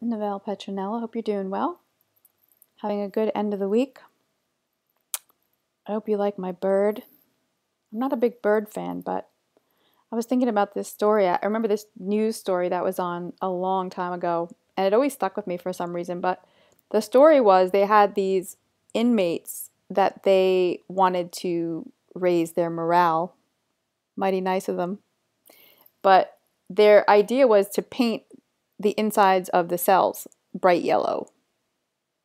Novelle Petronella, hope you're doing well. Having a good end of the week. I hope you like my bird. I'm not a big bird fan, but I was thinking about this story. I remember this news story that was on a long time ago, and it always stuck with me for some reason. But the story was they had these inmates that they wanted to raise their morale. Mighty nice of them. But their idea was to paint the insides of the cells bright yellow.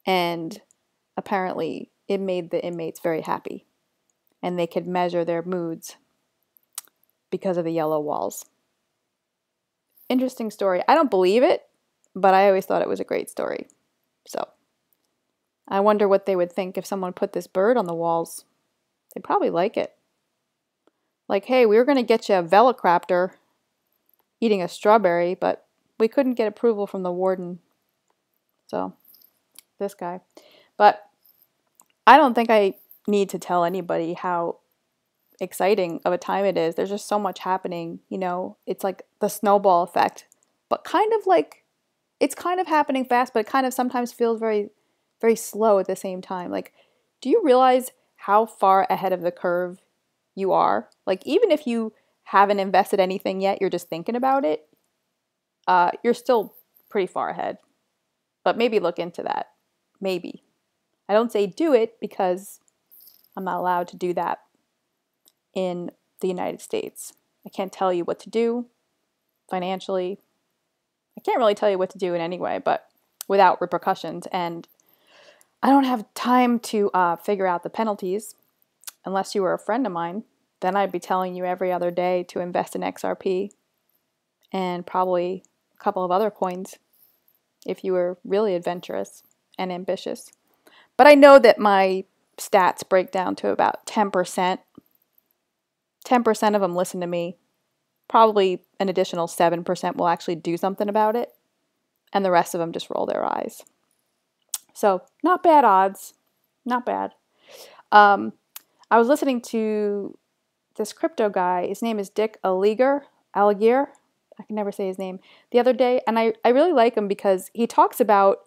And apparently it made the inmates very happy. And they could measure their moods because of the yellow walls. Interesting story. I don't believe it, but I always thought it was a great story. So I wonder what they would think if someone put this bird on the walls. They'd probably like it. Like, hey, we were going to get you a velociraptor eating a strawberry, but we couldn't get approval from the warden. So, this guy. But I don't think I need to tell anybody how exciting of a time it is. There's just so much happening, you know. It's like the snowball effect, but kind of like, it's kind of happening fast, but it kind of sometimes feels very, very slow at the same time. Like, do you realize how far ahead of the curve you are? Like, even if you haven't invested anything yet, you're just thinking about it, you're still pretty far ahead. But maybe look into that. Maybe. I don't say do it because I'm not allowed to do that in the United States. I can't tell you what to do financially. I can't really tell you what to do in any way, but without repercussions. And I don't have time to figure out the penalties unless you were a friend of mine. Then I'd be telling you every other day to invest in XRP and probably a couple of other coins if you were really adventurous and ambitious. But I know that my stats break down to about 10%. 10% of them listen to me. Probably an additional 7% will actually do something about it. And the rest of them just roll their eyes. So, not bad odds. Not bad. I was listening to this crypto guy. His name is Dick Alligere. I can never say his name. The other day. And I really like him because he talks about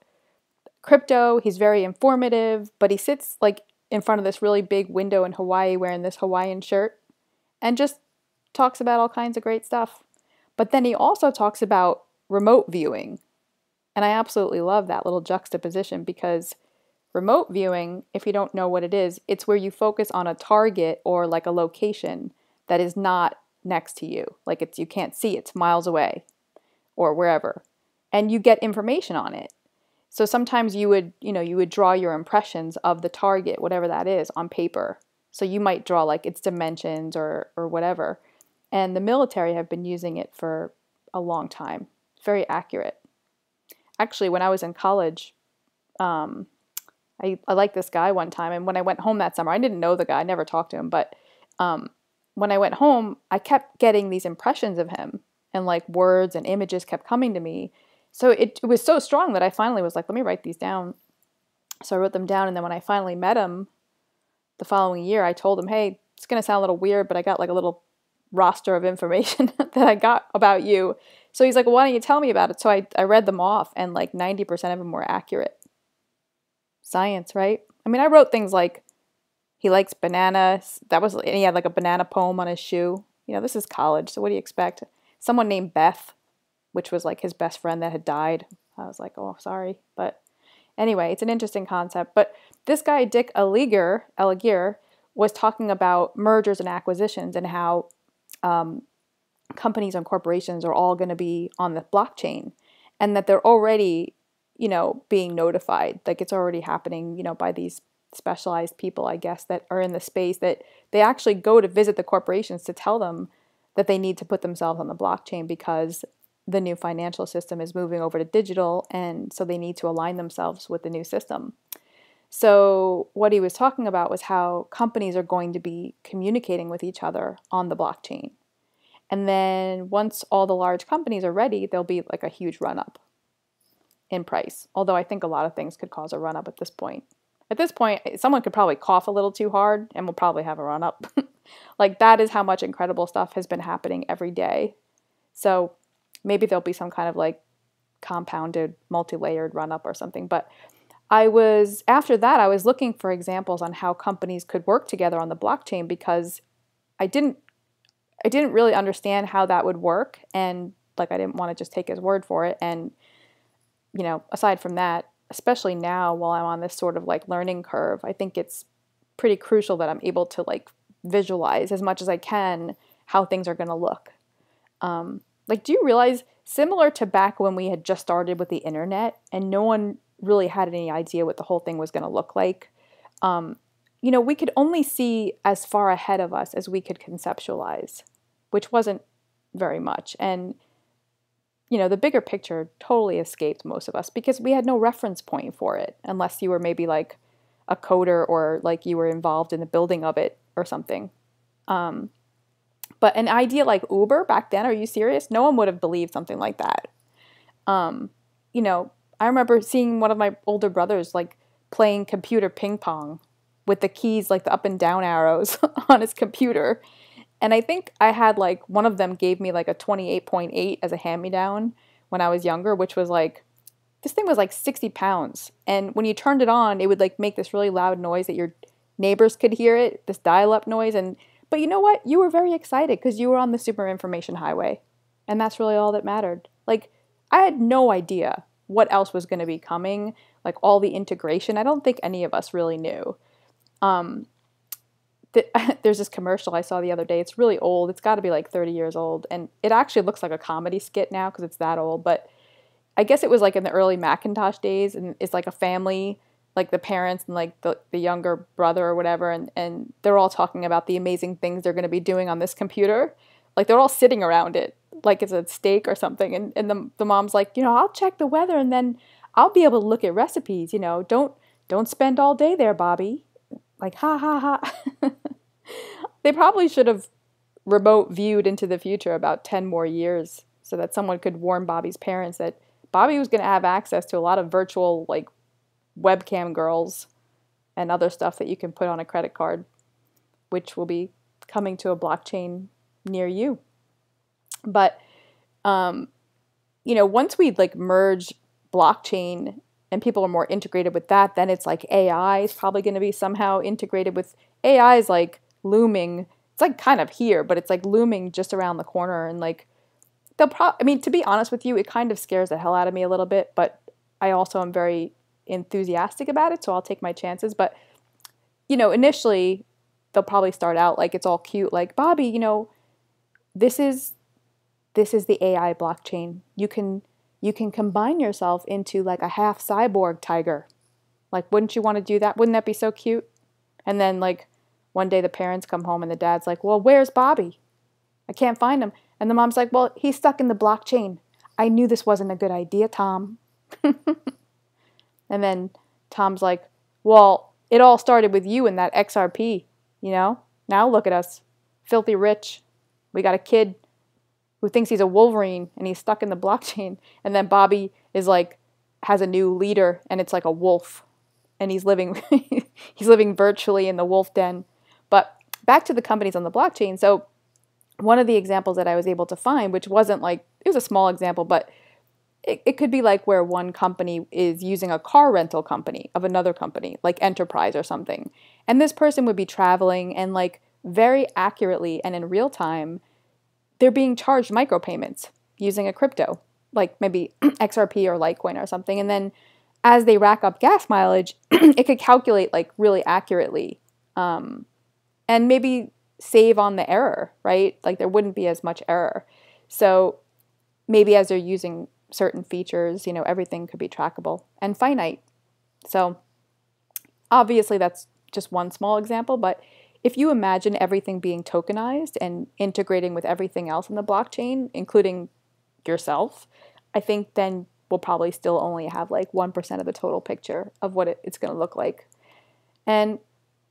crypto. He's very informative. But he sits like in front of this really big window in Hawaii wearing this Hawaiian shirt. And just talks about all kinds of great stuff. But then he also talks about remote viewing. And I absolutely love that little juxtaposition because remote viewing, if you don't know what it is, it's where you focus on a target or like a location that is not next to you. Like you can't see, it's miles away or wherever. And you get information on it. So sometimes you would draw your impressions of the target, whatever that is, on paper. So you might draw like its dimensions or whatever. And the military have been using it for a long time. It's very accurate. Actually, when I was in college, I liked this guy one time, and when I went home that summer, I didn't know the guy, I never talked to him, but when I went home, I kept getting these impressions of him, and like words and images kept coming to me. So it was so strong that I finally was like, let me write these down. So I wrote them down, and then when I finally met him the following year, I told him, hey, it's going to sound a little weird, but I got like a little roster of information that I got about you. So he's like, well, why don't you tell me about it? So I read them off, and like 90% of them were accurate. Science, right? I mean, I wrote things like he likes bananas. And he had like a banana poem on his shoe. You know, this is college, so what do you expect? Someone named Beth, which was like his best friend that had died. I was like, oh, sorry. But anyway, it's an interesting concept. But this guy, Dick Alligere, was talking about mergers and acquisitions and how companies and corporations are all going to be on the blockchain and that they're already, being notified. Like it's already happening, by these specialized people, I guess, that are in the space that they actually go to visit the corporations to tell them that they need to put themselves on the blockchain because the new financial system is moving over to digital, and so they need to align themselves with the new system. So what he was talking about was how companies are going to be communicating with each other on the blockchain. And then once all the large companies are ready, there'll be like a huge run-up in price. Although I think a lot of things could cause a run-up at this point. At this point, someone could probably cough a little too hard and we'll probably have a run-up. Like that is how much incredible stuff has been happening every day. So maybe there'll be some kind of like compounded, multi-layered run-up or something. But after that, I was looking for examples on how companies could work together on the blockchain because I didn't really understand how that would work. And like, I didn't want to just take his word for it. And, aside from that, especially now while I'm on this sort of like learning curve, I think it's pretty crucial that I'm able to like visualize as much as I can how things are going to look. Like, do you realize, similar to back when we had just started with the internet and no one really had any idea what the whole thing was going to look like, we could only see as far ahead of us as we could conceptualize, which wasn't very much. And, the bigger picture totally escaped most of us because we had no reference point for it, unless you were maybe like a coder or like you were involved in the building of it or something. But an idea like Uber back then, are you serious? No one would have believed something like that. I remember seeing one of my older brothers like playing computer ping pong with the keys, like the up and down arrows on his computer. And I think I had like, one of them gave me like a 28.8 as a hand-me-down when I was younger, which was like, this thing was like 60 pounds. And when you turned it on, it would like make this really loud noise that your neighbors could hear it, this dial-up noise. But you know what? You were very excited because you were on the super information highway. And that's really all that mattered. Like, I had no idea what else was going to be coming, like all the integration. I don't think any of us really knew. There's this commercial I saw the other day. It's really old. It's got to be like 30 years old. And it actually looks like a comedy skit now because it's that old. But I guess it was like in the early Macintosh days. And it's like a family, like the parents and like the younger brother or whatever. And they're all talking about the amazing things they're going to be doing on this computer. Like, they're all sitting around it like it's a steak or something. And the mom's like, I'll check the weather and then I'll be able to look at recipes. Don't spend all day there, Bobby. Like, ha, ha, ha. They probably should have remote viewed into the future about 10 more years so that someone could warn Bobby's parents that Bobby was going to have access to a lot of virtual, like, webcam girls and other stuff that you can put on a credit card, which will be coming to a blockchain near you. But, once we, like, merge blockchain and people are more integrated with that, then it's like AI is probably going to be somehow integrated with AI is like looming. It's like kind of here, but it's like looming just around the corner. And like, to be honest with you, it kind of scares the hell out of me a little bit, but I also am very enthusiastic about it. So I'll take my chances. But, initially they'll probably start out like, it's all cute. Like, Bobby, this is the AI blockchain. You can combine yourself into like a half cyborg tiger. Like, wouldn't you want to do that? Wouldn't that be so cute? And then like one day the parents come home and the dad's like, well, where's Bobby? I can't find him. And the mom's like, well, he's stuck in the blockchain. I knew this wasn't a good idea, Tom. And then Tom's like, well, it all started with you and that XRP, Now look at us, filthy rich. We got a kid who thinks he's a Wolverine and he's stuck in the blockchain. And then Bobby is like, has a new leader and it's like a wolf and he's living virtually in the wolf den. But back to the companies on the blockchain. So one of the examples that I was able to find, which wasn't like, it was a small example, but it could be like where one company is using a car rental company of another company, like Enterprise or something. And this person would be traveling and like very accurately and in real time, they're being charged micropayments using a crypto, like maybe XRP or Litecoin or something. And then as they rack up gas mileage, it could calculate like really accurately and maybe save on the error, right? Like there wouldn't be as much error. So maybe as they're using certain features, everything could be trackable and finite. So obviously that's just one small example, but if you imagine everything being tokenized and integrating with everything else in the blockchain, including yourself, I think then we'll probably still only have like 1% of the total picture of what it's going to look like. And,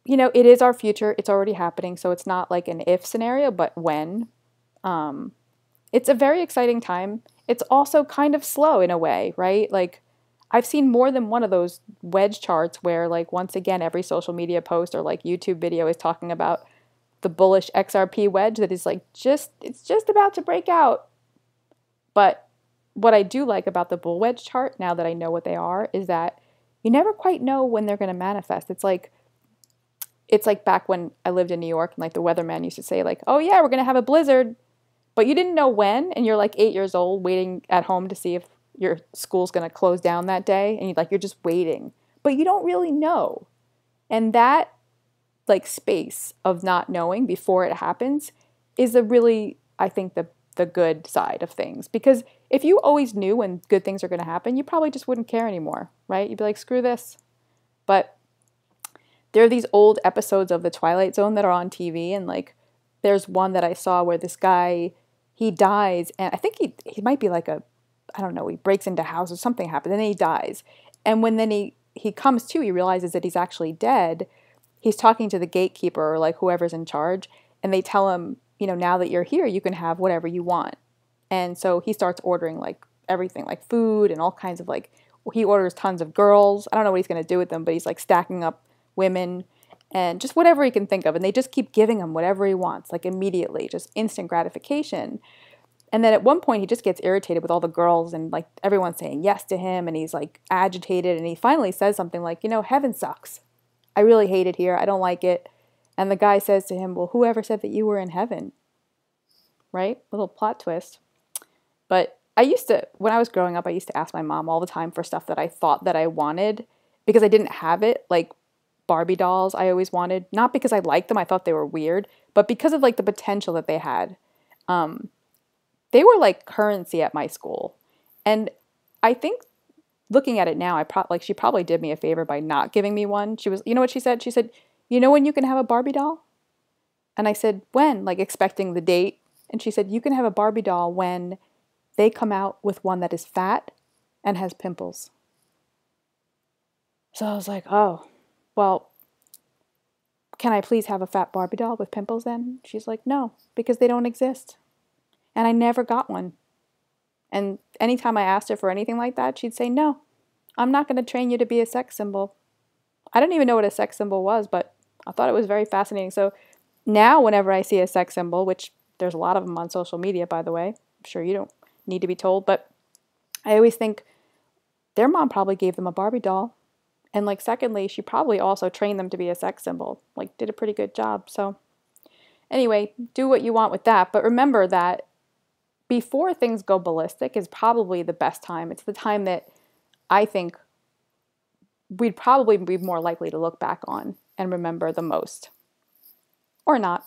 it is our future. It's already happening. So it's not like an if scenario, but when. It's a very exciting time. It's also kind of slow in a way, right? Like I've seen more than one of those wedge charts where like once again every social media post or like YouTube video is talking about the bullish XRP wedge that is like it's just about to break out. But what I do like about the bull wedge chart, now that I know what they are, is that you never quite know when they're going to manifest. It's like back when I lived in New York and like the weatherman used to say like, oh yeah, we're going to have a blizzard, but you didn't know when, and you're like 8 years old waiting at home to see if your school's going to close down that day, and you're just waiting, but you don't really know. And that like space of not knowing before it happens is a really, I think, the good side of things. Because if you always knew when good things are going to happen, you probably just wouldn't care anymore, right? You'd be like, screw this. But there are these old episodes of The Twilight Zone that are on TV, and like there's one that I saw where this guy, he dies, and I think he might be like I don't know, he breaks into houses, something happens, and then he dies. And when then he comes to, he realizes that he's actually dead. He's talking to the gatekeeper or like whoever's in charge, and they tell him, now that you're here, you can have whatever you want. And so he starts ordering like everything, like food and all kinds of like, he orders tons of girls. I don't know what he's going to do with them, but he's like stacking up women and just whatever he can think of. And they just keep giving him whatever he wants, like immediately, just instant gratification. And then at one point he just gets irritated with all the girls and like everyone saying yes to him, and he's like agitated, and he finally says something like, heaven sucks. I really hate it here. I don't like it. And the guy says to him, well, whoever said that you were in heaven? Right? Little plot twist. But when I was growing up, I used to ask my mom all the time for stuff that I thought that I wanted because I didn't have it. Like Barbie dolls I always wanted. Not because I liked them, I thought they were weird, but because of like the potential that they had. They were like currency at my school. And I think looking at it now, she probably did me a favor by not giving me one. She was, you know what she said? She said, when you can have a Barbie doll? And I said, when? Like expecting the date. And she said, you can have a Barbie doll when they come out with one that is fat and has pimples. So I was like, oh, well, can I please have a fat Barbie doll with pimples then? She's like, no, because they don't exist. And I never got one. And anytime I asked her for anything like that, she'd say, no, I'm not going to train you to be a sex symbol. I didn't even know what a sex symbol was, but I thought it was very fascinating. So now whenever I see a sex symbol, which there's a lot of them on social media, by the way, I'm sure you don't need to be told, but I always think their mom probably gave them a Barbie doll. And like, secondly, she probably also trained them to be a sex symbol, like did a pretty good job. So anyway, do what you want with that. But remember that before things go ballistic is probably the best time. It's the time that I think we'd probably be more likely to look back on and remember the most. Or not.